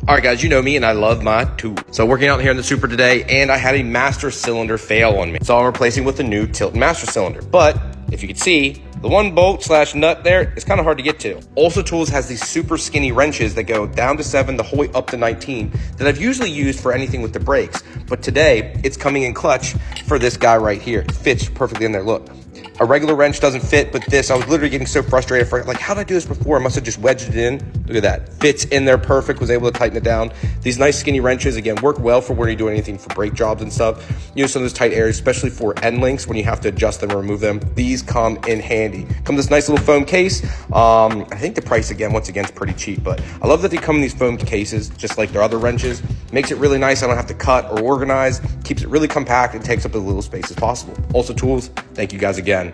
All right, guys, you know me and I love my tools. So working out here in the Super today, and I had a master cylinder fail on me. So I'm replacing with a new Tilton master cylinder. But if you can see, the one bolt slash nut there is kind of hard to get to. Olsa Tools has these super skinny wrenches that go down to 7, the whole way up to 19, that I've usually used for anything with the brakes. But today, it's coming in clutch for this guy right here. It fits perfectly in there, look. A regular wrench doesn't fit, but this, I was literally getting so frustrated for like, how did I do this before? I must have just wedged it in. Look at that, fits in there perfect, was able to tighten it down. These nice skinny wrenches, again, work well for when you're doing anything for brake jobs and stuff. You know, some of those tight areas, especially for end links when you have to adjust them or remove them, these come in handy. Come this nice little foam case. I think the price, again, once again, is pretty cheap, but I love that they come in these foam cases, just like their other wrenches. Makes it really nice. I don't have to cut or organize. Keeps it really compact and takes up as little space as possible. Olsa Tools, thank you guys again.